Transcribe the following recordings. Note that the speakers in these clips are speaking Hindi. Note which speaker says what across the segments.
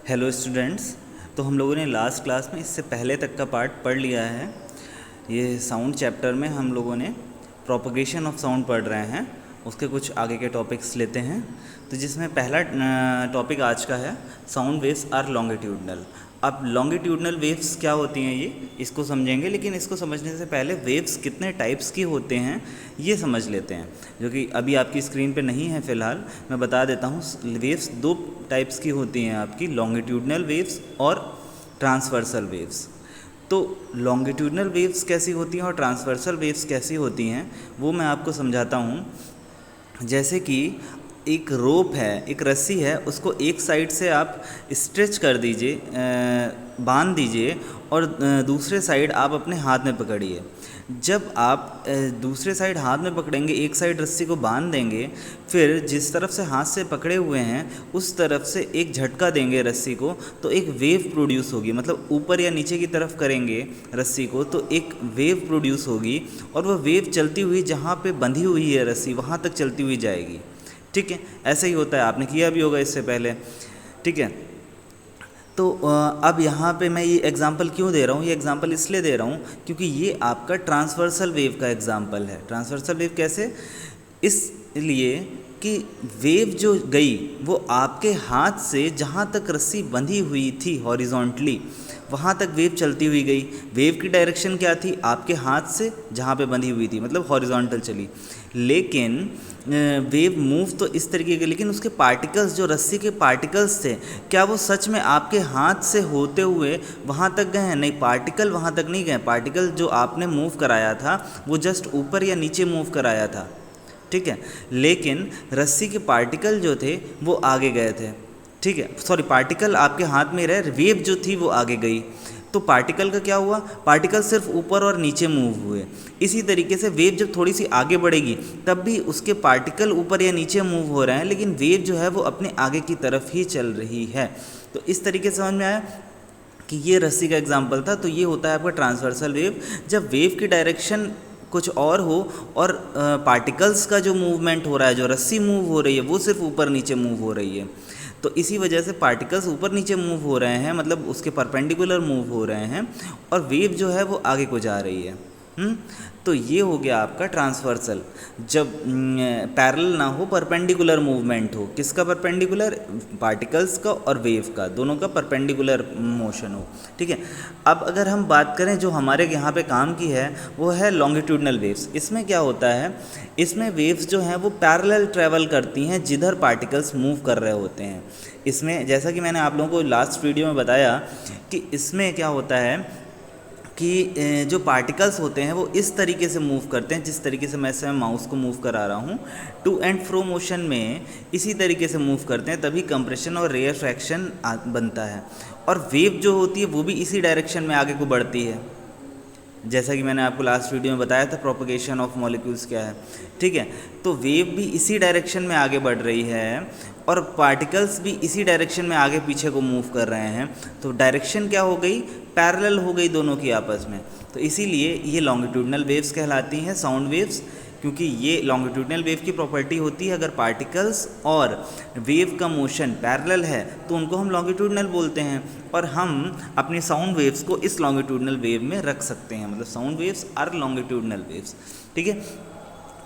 Speaker 1: Hello students. तो हम लोगों ने लास्ट क्लास में इससे पहले तक का पार्ट पढ़ लिया है। ये साउंड चैप्टर में हम लोगों ने प्रोपगेशन ऑफ साउंड पढ़ रहे हैं। उसके कुछ आगे के टॉपिक्स लेते हैं। तो जिसमें पहला टॉपिक आज का है साउंड वेव्स आर लॉन्गिट्यूडनल। अब लॉन्गिट्यूडनल वेव्स क्या होती हैं ये इसको समझेंगे, लेकिन इसको समझने से पहले वेव्स कितने टाइप्स की होते हैं ये समझ लेते हैं, जो कि अभी आपकी स्क्रीन पे नहीं है फ़िलहाल। मैं बता देता हूँ। वेव्स दो टाइप्स की होती हैं आपकी, लॉन्गिट्यूडनल वेव्स और ट्रांसवर्सल वेव्स। तो लॉन्गिट्यूडनल वेव्स कैसी होती हैं और ट्रांसवर्सल वेव्स कैसी होती हैं वो मैं आपको समझाता हूँ। जैसे कि एक रोप है, एक रस्सी है, उसको एक साइड से आप स्ट्रेच कर दीजिए, बांध दीजिए और दूसरे साइड आप अपने हाथ में पकड़िए। जब आप दूसरे साइड हाथ में पकड़ेंगे, एक साइड रस्सी को बांध देंगे, फिर जिस तरफ से हाथ से पकड़े हुए हैं उस तरफ से एक झटका देंगे रस्सी को, तो एक वेव प्रोड्यूस होगी। मतलब ऊपर या नीचे की तरफ करेंगे रस्सी को तो एक वेव प्रोड्यूस होगी, और वह वेव चलती हुई जहाँ पे बंधी हुई है रस्सी वहाँ तक चलती हुई जाएगी। ठीक है, ऐसे ही होता है, आपने किया भी होगा इससे पहले। ठीक है, तो अब यहाँ पे मैं ये एग्ज़ाम्पल क्यों दे रहा हूँ, ये एग्ज़ाम्पल इसलिए दे रहा हूँ क्योंकि ये आपका ट्रांसवर्सल वेव का एग्ज़ाम्पल है। ट्रांसवर्सल वेव कैसे? इसलिए कि वेव जो गई वो आपके हाथ से जहाँ तक रस्सी बंधी हुई थी हॉरिजॉन्टली वहाँ तक वेव चलती हुई गई। वेव की डायरेक्शन क्या थी? आपके हाथ से जहाँ पे बंधी हुई थी, मतलब हॉरिजॉन्टल चली। लेकिन वेव मूव तो इस तरीके के, लेकिन उसके पार्टिकल्स, जो रस्सी के पार्टिकल्स थे, क्या वो सच में आपके हाथ से होते हुए वहाँ तक गए हैं? नहीं, पार्टिकल वहाँ तक नहीं गए। पार्टिकल जो आपने मूव कराया था वो जस्ट ऊपर या नीचे मूव कराया था। ठीक है, लेकिन रस्सी के पार्टिकल जो थे वो आगे गए थे। ठीक है, सॉरी, पार्टिकल आपके हाथ में रहे, वेव जो थी वो आगे गई। तो पार्टिकल का क्या हुआ? पार्टिकल सिर्फ ऊपर और नीचे मूव हुए। इसी तरीके से वेव जब थोड़ी सी आगे बढ़ेगी तब भी उसके पार्टिकल ऊपर या नीचे मूव हो रहे हैं, लेकिन वेव जो है वो अपने आगे की तरफ ही चल रही है। तो इस तरीके से समझ में आया कि ये रस्सी का एग्जाम्पल था। तो ये होता है आपका ट्रांसवर्सल वेव, जब वेव की डायरेक्शन कुछ और हो और पार्टिकल्स का जो मूवमेंट हो रहा है, जो रस्सी मूव हो रही है, वो सिर्फ ऊपर नीचे मूव हो रही है। तो इसी वजह से पार्टिकल्स ऊपर नीचे मूव हो रहे हैं, मतलब उसके परपेंडिकुलर मूव हो रहे हैं, और वेव जो है वो आगे को जा रही है। तो ये हो गया आपका ट्रांसवर्सल, जब पैरेलल ना हो, परपेंडिकुलर मूवमेंट हो। किसका परपेंडिकुलर? पार्टिकल्स का और वेव का, दोनों का परपेंडिकुलर मोशन हो। ठीक है, अब अगर हम बात करें जो हमारे यहाँ पे काम की है वो है लॉन्गिट्यूडनल वेव्स। इसमें क्या होता है, इसमें वेव्स जो हैं वो पैरेलल ट्रैवल करती हैं जिधर पार्टिकल्स मूव कर रहे होते हैं। इसमें जैसा कि मैंने आप लोगों को लास्ट वीडियो में बताया कि इसमें क्या होता है कि जो पार्टिकल्स होते हैं वो इस तरीके से मूव करते हैं, जिस तरीके से मैं इसमें माउस को मूव करा रहा हूँ, टू एंड फ्रो मोशन में इसी तरीके से मूव करते हैं, तभी कंप्रेशन और रेयरफैक्शन बनता है। और वेव जो होती है वो भी इसी डायरेक्शन में आगे को बढ़ती है, जैसा कि मैंने आपको लास्ट वीडियो में बताया था प्रोपगेशन ऑफ मॉलिक्यूल्स क्या है। ठीक है, तो वेव भी इसी डायरेक्शन में आगे बढ़ रही है और पार्टिकल्स भी इसी डायरेक्शन में आगे पीछे को मूव कर रहे हैं। तो डायरेक्शन क्या हो गई? पैरेलल हो गई दोनों की आपस में। तो इसीलिए ये लॉन्गिट्यूडनल वेव्स कहलाती हैं, साउंड वेव्स, क्योंकि ये लॉन्गिट्यूडनल वेव की प्रॉपर्टी होती है, अगर पार्टिकल्स और वेव का मोशन पैरेलल है तो उनको हम लॉन्गिट्यूडनल बोलते हैं, और हम अपनी साउंड वेव्स को इस लॉन्गिट्यूडनल वेव में रख सकते हैं। मतलब sound waves are longitudinal waves. ठीक है,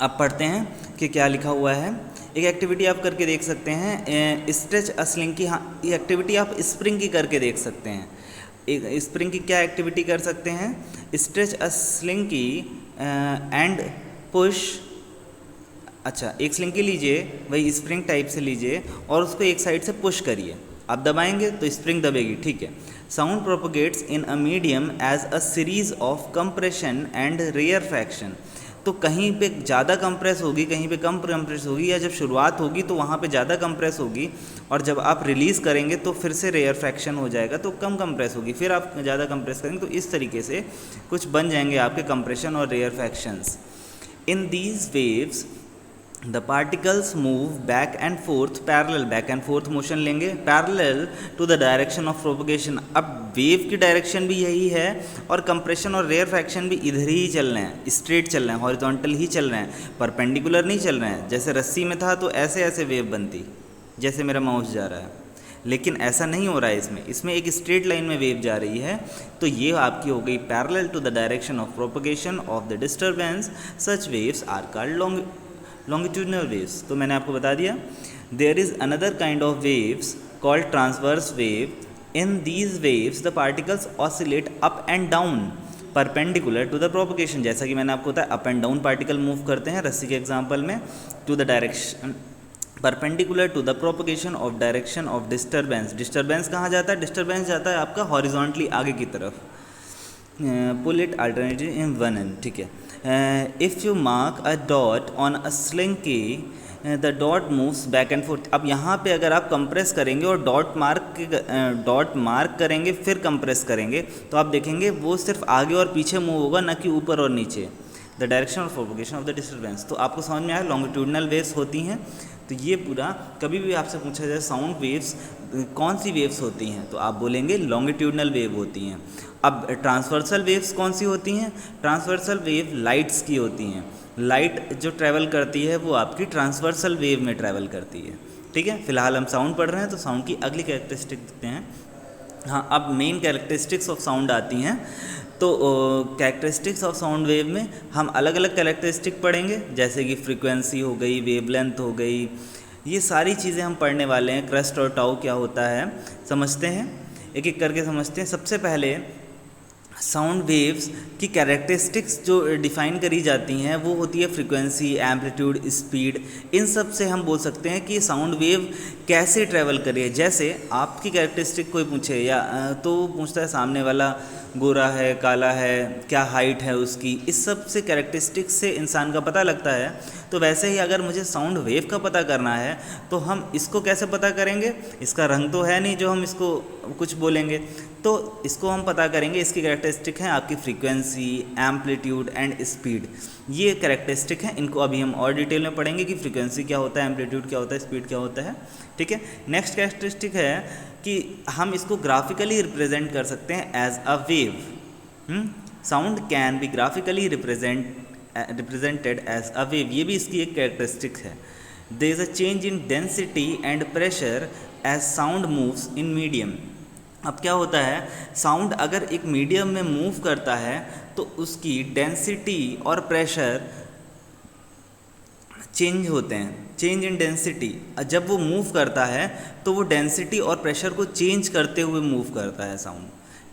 Speaker 1: अब पढ़ते हैं कि क्या लिखा हुआ है। एक एक्टिविटी आप करके देख सकते हैं, स्ट्रेच अ स्लिंग की। हाँ, ये एक्टिविटी आप स्प्रिंग की करके देख सकते हैं। एक स्प्रिंग की क्या एक्टिविटी कर सकते हैं? स्ट्रेच अ स्लिंग की एंड पुश। अच्छा, एक स्लिंग की लीजिए, वही स्प्रिंग टाइप से लीजिए और उसको एक साइड से पुश करिए। आप दबाएंगे तो स्प्रिंग दबेगी। ठीक है, sound propagates in a medium as a series of compression and rarefaction. तो कहीं पे ज़्यादा कंप्रेस होगी, कहीं पे कम कंप्रेस होगी, या जब शुरुआत होगी तो वहाँ पे ज़्यादा कंप्रेस होगी, और जब आप रिलीज़ करेंगे तो फिर से रेयरफैक्शन हो जाएगा तो कम कंप्रेस होगी, फिर आप ज़्यादा कंप्रेस करेंगे तो इस तरीके से कुछ बन जाएंगे आपके कंप्रेशन और rarefactions. In these waves the particles move back and forth parallel, back and forth motion लेंगे parallel to the direction of propagation. अब वेव की डायरेक्शन भी यही है और कंप्रेशन और रेयरफैक्शन भी इधर ही चल रहे हैं, स्ट्रेट चल रहे हैं, हॉरिजॉन्टल ही चल रहे हैं, परपेंडिकुलर नहीं चल रहे हैं। जैसे रस्सी में था तो ऐसे ऐसे वेव बनती, जैसे मेरा माउस जा रहा है, लेकिन ऐसा नहीं हो रहा है इसमें एक स्ट्रेट लाइन में वेव जा रही है, तो ये आपकी हो गई parallel to the direction of propagation of the disturbance, such waves are called longitudinal waves। तो मैंने आपको बता दिया। There is another kind of waves called transverse wave. In these waves the particles oscillate up and down perpendicular to the propagation. जैसा कि मैंने आपको बताया, up and down particle move करते हैं रस्सी के एग्जाम्पल में, to the direction perpendicular to the propagation of direction of disturbance. Disturbance कहाँ जाता है? डिस्टर्बेंस जाता है आपका हॉरिजॉन्टली आगे की तरफ। Pull it alternative in one end, ठीक है। If you mark a dot on a slinky the dot moves back and forth. अब यहाँ पे अगर आप कंप्रेस करेंगे और डॉट मार्क करेंगे फिर कंप्रेस करेंगे, तो आप देखेंगे वो सिर्फ आगे और पीछे मूव होगा, ना कि ऊपर और नीचे। The direction of propagation of the disturbance. तो आपको समझ में आया लॉन्गिट्यूडनल वेव्स होती हैं। तो ये पूरा, कभी भी आपसे पूछा जाए साउंड वेव्स कौन सी वेव्स होती हैं, तो आप बोलेंगे लॉन्गिट्यूडनल वेव होती हैं। अब ट्रांसवर्सल वेव्स कौन सी होती हैं? ट्रांसवर्सल वेव लाइट्स की होती हैं। लाइट जो ट्रैवल करती है वो आपकी ट्रांसवर्सल वेव में ट्रैवल करती है, ठीक है। फिलहाल हम साउंड पढ़ रहे हैं, तो साउंड की अगली कैरेक्टरिस्टिक देखते हैं। हाँ, अब मेन कैरेक्टरिस्टिक्स ऑफ साउंड आती हैं। तो कैरेक्टरिस्टिक्स ऑफ साउंड वेव में हम अलग अलग कैरेक्टरिस्टिक पढ़ेंगे, जैसे कि फ्रीक्वेंसी हो गई, वेवलेंथ हो गई, ये सारी चीज़ें हम पढ़ने वाले हैं। क्रस्ट और टाउ क्या होता है समझते हैं, एक एक करके समझते हैं। सबसे पहले साउंड वेव्स की कैरेक्टरिस्टिक्स जो डिफ़ाइन करी जाती हैं वो होती है फ्रीक्वेंसी, एम्पलीट्यूड, स्पीड। इन सब से हम बोल सकते हैं कि साउंड वेव कैसे ट्रैवल करे। जैसे आपकी कैरेक्टरिस्टिक कोई पूछे, या तो पूछता है सामने वाला गोरा है, काला है, क्या हाइट है उसकी, इस सब से कैरेक्टरिस्टिक्स से इंसान का पता लगता है। तो वैसे ही अगर मुझे साउंड वेव का पता करना है तो हम इसको कैसे पता करेंगे? इसका रंग तो है नहीं जो हम इसको कुछ बोलेंगे, तो इसको हम पता करेंगे। इसकी कैरेक्टरिस्टिक है आपकी फ्रीक्वेंसी, एम्पलीट्यूड एंड स्पीड। ये कैरेक्टरिस्टिक हैं, इनको अभी हम और डिटेल में पढ़ेंगे कि फ्रीक्वेंसी क्या होता है, एम्पलीट्यूड क्या होता है, स्पीड क्या होता है, ठीक है। नेक्स्ट कैरेक्टरिस्टिक है कि हम इसको ग्राफिकली रिप्रेजेंट कर सकते हैं as a wave. Sound can be graphically represented as a wave, ये भी इसकी एक कैरेक्टरिस्टिक है। There is a change in density and pressure as sound moves in medium. अब क्या होता है, साउंड अगर एक मीडियम में मूव करता है तो उसकी डेंसिटी और प्रेशर चेंज होते हैं। चेंज इन डेंसिटी, जब वो मूव करता है तो वो डेंसिटी और प्रेशर को चेंज करते हुए मूव करता है साउंड,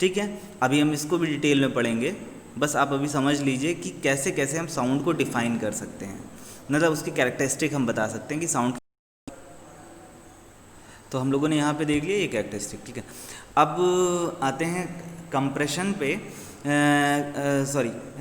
Speaker 1: ठीक है। अभी हम इसको भी डिटेल में पढ़ेंगे, बस आप अभी समझ लीजिए कि कैसे कैसे हम साउंड को डिफ़ाइन कर सकते हैं, मतलब उसकी कैरेक्टरिस्टिक हम बता सकते हैं कि साउंड। तो हम लोगों ने यहाँ पे देख लिया ये कैरेक्टरिस्टिक, ठीक है। अब आते हैं कंप्रेशन पे,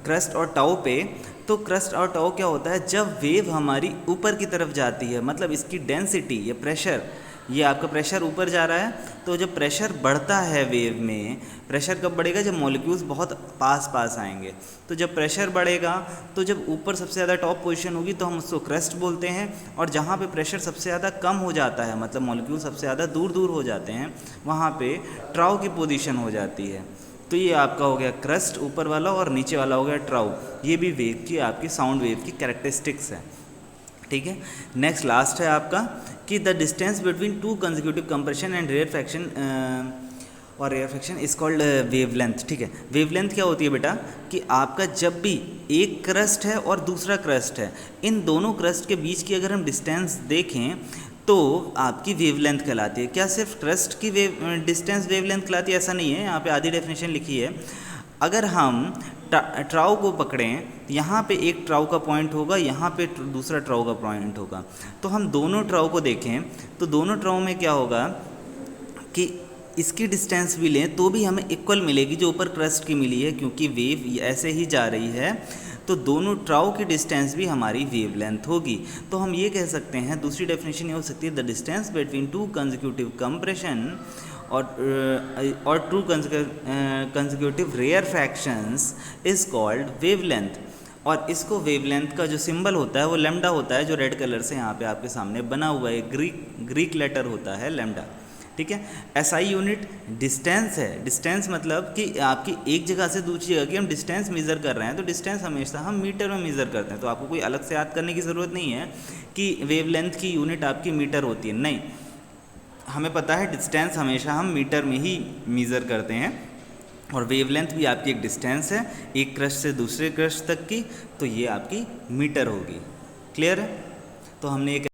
Speaker 1: क्रस्ट और टाउ पे। तो क्रस्ट और टाउ क्या होता है, जब वेव हमारी ऊपर की तरफ जाती है, मतलब इसकी डेंसिटी या प्रेशर, ये आपका प्रेशर ऊपर जा रहा है, तो जब प्रेशर बढ़ता है वेव में, प्रेशर कब बढ़ेगा? जब मॉलिक्यूल्स बहुत पास पास आएंगे। तो जब प्रेशर बढ़ेगा, तो जब ऊपर सबसे ज़्यादा टॉप पोजीशन होगी तो हम उसको क्रस्ट बोलते हैं, और जहाँ पे प्रेशर सबसे ज़्यादा कम हो जाता है, मतलब मॉलिक्यूल सबसे ज़्यादा दूर दूर हो जाते हैं, वहाँ पे ट्राउ की पोजीशन हो जाती है। तो ये आपका हो गया क्रस्ट ऊपर वाला, और नीचे वाला हो गया ट्राउ। ये भी वेव की, आपकी साउंड वेव की कैरेक्टरिस्टिक्स है, ठीक है। नेक्स्ट लास्ट है आपका कि the distance between two consecutive compression and rarefaction is called wavelength, ठीक है। वेवलेंथ क्या होती है बेटा, कि आपका जब भी एक क्रस्ट है और दूसरा क्रस्ट है, इन दोनों क्रस्ट के बीच की अगर हम डिस्टेंस देखें तो आपकी वेवलेंथ कहलाती है। क्या सिर्फ क्रस्ट की डिस्टेंस वेवलेंथ कहलाती है? ऐसा नहीं है, यहाँ पे आधी डेफिनेशन लिखी है। अगर हम ट्राउ को पकड़ें, यहाँ पे एक ट्राउ का पॉइंट होगा, यहाँ पे दूसरा ट्राउ का पॉइंट होगा, तो हम दोनों ट्राउ को देखें तो दोनों ट्राउ में क्या होगा कि इसकी डिस्टेंस भी लें तो भी हमें इक्वल मिलेगी जो ऊपर क्रस्ट की मिली है, क्योंकि वेव ऐसे ही जा रही है, तो दोनों ट्राउ की डिस्टेंस भी हमारी वेवलेंथ होगी। तो हम ये कह सकते हैं, दूसरी डेफिनेशन ये हो सकती है, the distance between two consecutive compression और two consecutive rarefactions is called wavelength. और इसको वेवलेंथ का जो सिंबल होता है वो लैम्डा होता है, जो रेड कलर से यहाँ पे आपके सामने बना हुआ है, ग्रीक लेटर होता है लैम्डा, ठीक है। एसआई यूनिट डिस्टेंस है। डिस्टेंस मतलब कि आपकी एक जगह से दूसरी जगह की हम डिस्टेंस मेज़र कर रहे हैं, तो डिस्टेंस हमेशा हम मीटर में मेज़र करते हैं। तो आपको कोई अलग से याद करने की ज़रूरत नहीं है कि वेवलेंथ की यूनिट आपकी मीटर होती है, नहीं। हमें पता है डिस्टेंस हमेशा हम मीटर में ही मेज़र करते हैं, और वेवलेंथ भी आपकी एक डिस्टेंस है एक क्रस्ट से दूसरे क्रस्ट तक की, तो ये आपकी मीटर होगी। क्लियर है? तो हमने एक